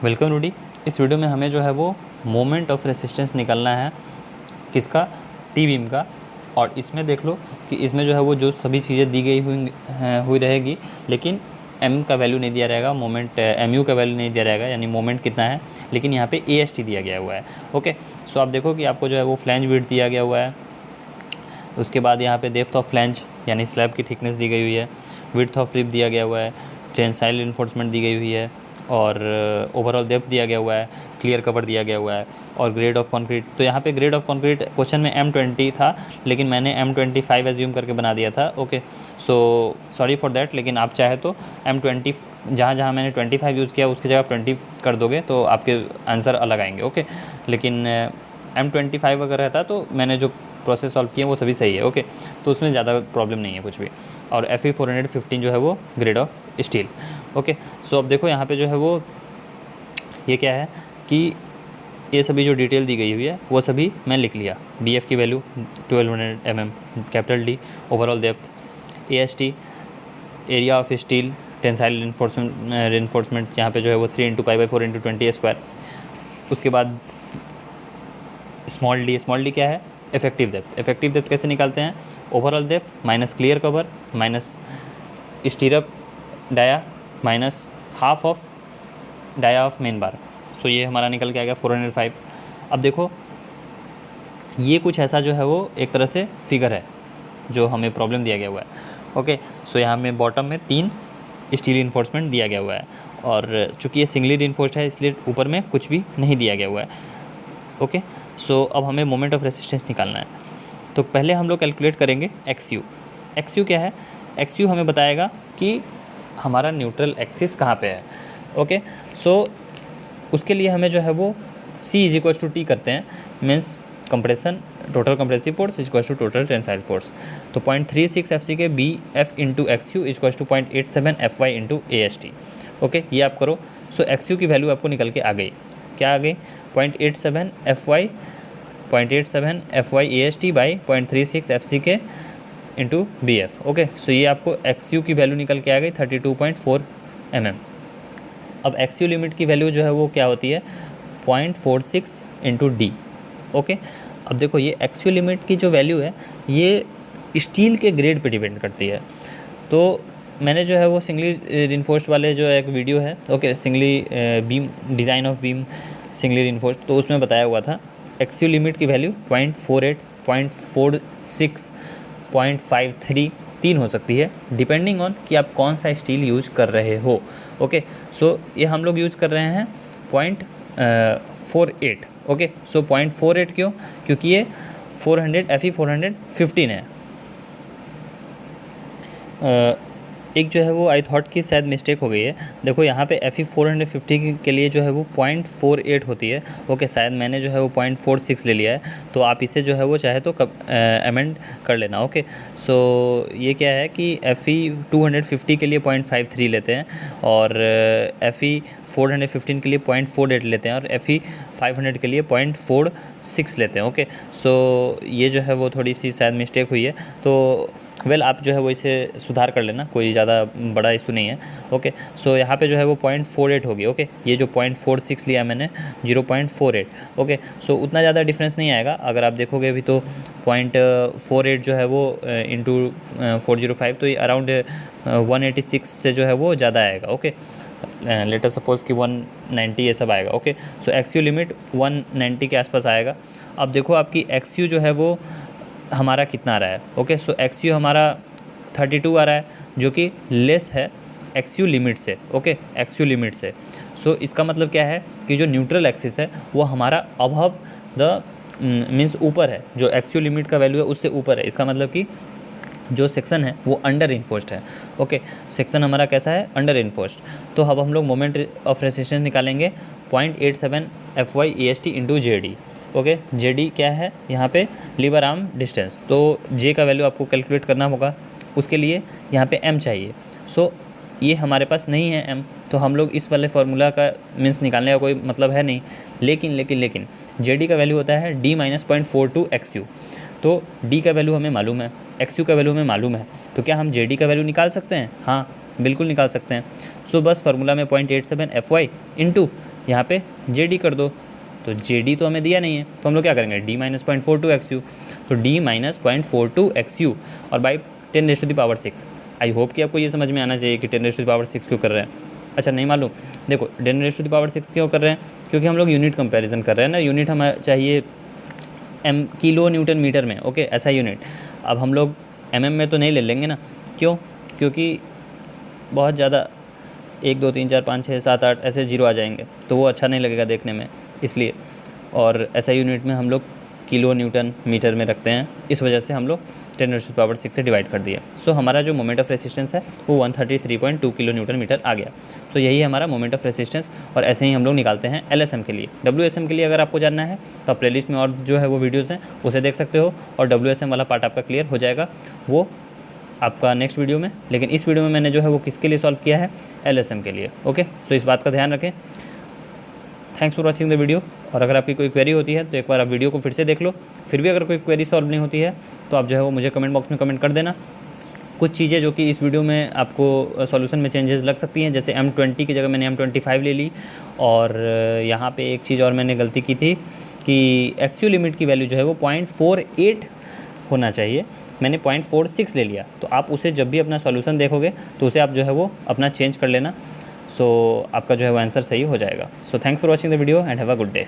Welcome Rudy. इस video में हमें जो है वो मोमेंट ऑफ रेसिस्टेंस निकालना है, किसका, टी बीम का। और इसमें देख लो कि इसमें जो है वो जो सभी चीज़ें दी गई हुई रहेगी, लेकिन एम का वैल्यू नहीं दिया रहेगा, मोमेंट एम यू का वैल्यू नहीं दिया रहेगा, यानी मोमेंट कितना है, लेकिन यहाँ पे ए एस टी दिया गया हुआ है। ओके, सो आप देखो कि आपको जो है वो फ्लैंज विड्थ दिया गया हुआ है, उसके बाद यहाँ पे डेप्थ ऑफ फ्लैंज यानी स्लैब की थिकनेस दी गई हुई है, विड्थ ऑफ रिप दिया गया हुआ है, टेंसाइल इन्फोर्समेंट दी गई हुई है, और ओवरऑल डेप्थ दिया गया हुआ है, क्लियर कवर दिया गया हुआ है, और ग्रेड ऑफ कंक्रीट। तो यहाँ पे ग्रेड ऑफ कंक्रीट क्वेश्चन में M20 था, लेकिन मैंने M25 एज्यूम करके बना दिया था। Okay, so sorry for that, लेकिन आप चाहे तो M20 जहाँ मैंने 25 यूज़ किया उसकी जगह 20 कर दोगे तो आपके आंसर अलग आएंगे। ओके, लेकिन M25 अगर रहता तो मैंने जो प्रोसेस सॉल्व किए वो सभी सही है। ओके, तो उसमें ज़्यादा प्रॉब्लम नहीं है कुछ भी। और FE 415 जो है वो ग्रेड ऑफ स्टील। ओके, सो अब देखो यहाँ पे जो है वो ये क्या है कि ये सभी जो डिटेल दी गई हुई है वो सभी मैं लिख लिया। BF की value 1200 mm, capital D, overall depth, AST area of steel, tensile reinforcement यहाँ पे जो है वो 3 × π/4 × 20² उसके बाद स्मॉल डी क्या है, इफेक्टिव डेप्थ। इफेक्टिव डेप्थ कैसे निकालते हैं, overall depth minus clear cover minus stirrup dia minus half of dia of main bar. So ये हमारा निकल के आ गया 405। अब देखो ये कुछ ऐसा जो है वो एक तरह से फिगर है जो हमें प्रॉब्लम दिया गया हुआ है। ओके, सो यहाँ में बॉटम में 3 स्टील इन्फोर्समेंट दिया गया हुआ है, और चूँकि ये सिंगली इन्फोर्स्ड है इसलिए ऊपर में कुछ भी नहीं दिया गया हुआ है। ओके, सो अब हमें मोमेंट ऑफ रेसिस्टेंस निकालना है। तो पहले हम लोग कैलकुलेट करेंगे XU। XU क्या है, XU हमें बताएगा कि हमारा न्यूट्रल एक्सिस कहाँ पे है। ओके, सो उसके लिए हमें जो है वो C = T करते हैं, means compression total compressive force = total tensile force. तो 0.36 FC के BF × XU = 0.87 FY × AST। Okay, ये आप करो। सो XU की वैल्यू आपको निकल के आ गई, क्या आ गई, 0.87 FY AST बाई 0.36 FC के इंटू BF। ओके, सो ये आपको XU की वैल्यू निकल के आ गई 32.4 mm। अब XU लिमिट की वैल्यू जो है वो क्या होती है, 0.46 × D। ओके, अब देखो ये XU लिमिट की जो वैल्यू है ये स्टील के ग्रेड पे डिपेंड करती है। तो मैंने जो है वो सिंगली रिइंफोर्स्ड वाले जो एक वीडियो है, okay, singly beam design of beam singly reinforced, तो उसमें बताया हुआ था XU लिमिट की वैल्यू 0.48, 0.46, 0.53 तीन हो सकती है, डिपेंडिंग ऑन कि आप कौन सा स्टील यूज कर रहे हो। ओके, सो ये हम लोग यूज कर रहे हैं 0.48। ओके, सो 0.48 क्यों, क्योंकि ये 400 FE 415 है। एक जो है वो आई थॉट कि शायद मिस्टेक हो गई है। देखो यहाँ पे FE 450 के लिए जो है वो 0.48 होती है। ओके, शायद मैंने जो है वो 0.46 ले लिया है, तो आप इसे जो है वो चाहे तो अमेंड कर लेना। ओके, सो ये क्या है कि FE 250 के लिए 0.53 लेते हैं, और FE 415 के लिए 0.48 लेते हैं, और FE 500 के लिए 0.46 लेते हैं। ओके, सो ये जो है वो थोड़ी सी शायद मिस्टेक हुई है, तो आप जो है वो इसे सुधार कर लेना, कोई ज़्यादा बड़ा इशू नहीं है। ओके, सो यहाँ पे जो है वो 0.48 होगी। ओके, ये जो 0.46 लिया मैंने 0.48। ओके, सो उतना ज़्यादा डिफरेंस नहीं आएगा, अगर आप देखोगे अभी तो 0.48 जो है वो इंटू 405, तो ये अराउंड 186 से जो है वो ज़्यादा आएगा। ओके, लेटर सपोज कि 190 ये सब आएगा। ओके, सो XU लिमिट 190 के आसपास आएगा। अब देखो आपकी XU जो है वो हमारा कितना आ रहा है। ओके, सो XU हमारा 32 आ रहा है, जो कि लेस है XU लिमिट से। ओके, XU लिमिट से। सो इसका मतलब क्या है कि जो न्यूट्रल एक्सिस है वो हमारा अबव द मीन्स ऊपर है, जो XU लिमिट का वैल्यू है उससे ऊपर है। इसका मतलब कि जो सेक्शन है वो अंडर इन्फोर्स्ड है। ओके, सेक्शन हमारा कैसा है, अंडर इन्फोर्स्ड। तो अब हम लोग मोमेंट ऑफ रेसिस्टेंस निकालेंगे 0.87 FY AST × JD। Okay, JD क्या है यहाँ पे, लीवर आर्म डिस्टेंस। तो J का वैल्यू आपको कैलकुलेट करना होगा, उसके लिए यहाँ पे M चाहिए। सो ये हमारे पास नहीं है M, तो हम लोग इस वाले फार्मूला का मीन्स निकालने का कोई मतलब है नहीं। लेकिन JD का वैल्यू होता है D - 0.42 XU। तो D का वैल्यू हमें मालूम है, XU का वैल्यू हमें मालूम है, तो क्या हम JD का वैल्यू निकाल सकते हैं? हाँ, बिल्कुल निकाल सकते हैं। सो बस फार्मूला में 0.87 FY × यहाँ पे जे डी कर दो, तो जे डी तो हमें दिया नहीं है, तो हम लोग क्या करेंगे, डी माइनस 0.42 एक्स यू, तो डी माइनस 0.42 एक्स यू और बाई 10⁻⁶। आई होप कि आपको ये समझ में आना चाहिए कि 10⁻⁶ क्यों कर रहे हैं। अच्छा नहीं मालूम, देखो 10⁻⁶ क्यों कर रहे हैं, क्योंकि हम लोग यूनिट कंपैरिजन कर रहे हैं ना, यूनिट हमें चाहिए एम किलो न्यूटन मीटर में, ओके ऐसा यूनिट। अब हम लोग एमएम में तो नहीं ले लेंगे ना, क्यों, क्योंकि बहुत ज़्यादा 1 2 3 4 5 6 7 8 ऐसे जीरो आ जाएंगे, तो वो अच्छा नहीं लगेगा देखने में, इसलिए। और ऐसा यूनिट में हम लोग किलो न्यूटन मीटर में रखते हैं, इस वजह से हम लोग 10⁻⁶ से डिवाइड कर दिया। सो हमारा जो मोमेंट ऑफ रेसिस्टेंस है वो 133.2 किलो न्यूटन मीटर आ गया। सो यही है हमारा मोमेंट ऑफ रेसिस्टेंस, और ऐसे ही हम लोग निकालते हैं एलएसएम के लिए। डब्ल्यूएसएम के लिए अगर आपको जानना है तो आप प्लेलिस्ट में और जो है वो वीडियोज़ हैं उसे देख सकते हो, और डब्ल्यूएसएम वाला पार्ट आपका क्लियर हो जाएगा वो आपका नेक्स्ट वीडियो में। लेकिन इस वीडियो में मैंने जो है वो किसके लिए सॉल्व किया है, एलएसएम के लिए, ओके। सो इस बात का ध्यान रखें। Thanks for watching the video. और अगर आपकी कोई क्वेरी होती है तो एक बार आप वीडियो को फिर से देख लो, फिर भी अगर कोई क्वेरी सॉल्व नहीं होती है तो आप जो है वो मुझे कमेंट बॉक्स में कमेंट कर देना। कुछ चीज़ें जो कि इस वीडियो में आपको सॉल्यूशन में चेंजेस लग सकती हैं, जैसे M20 की जगह मैंने M25 ले ली, और यहाँ पे एक चीज़ और मैंने गलती की थी कि एक्सयू लिमिट की वैल्यू जो है वो 0.48 होना चाहिए, मैंने 0.46 ले लिया। तो आप उसे जब भी अपना सॉल्यूशन देखोगे तो उसे आप जो है वो अपना चेंज कर लेना। सो आपका जो है वो आंसर सही हो जाएगा। So thanks for watching the video and have a good day.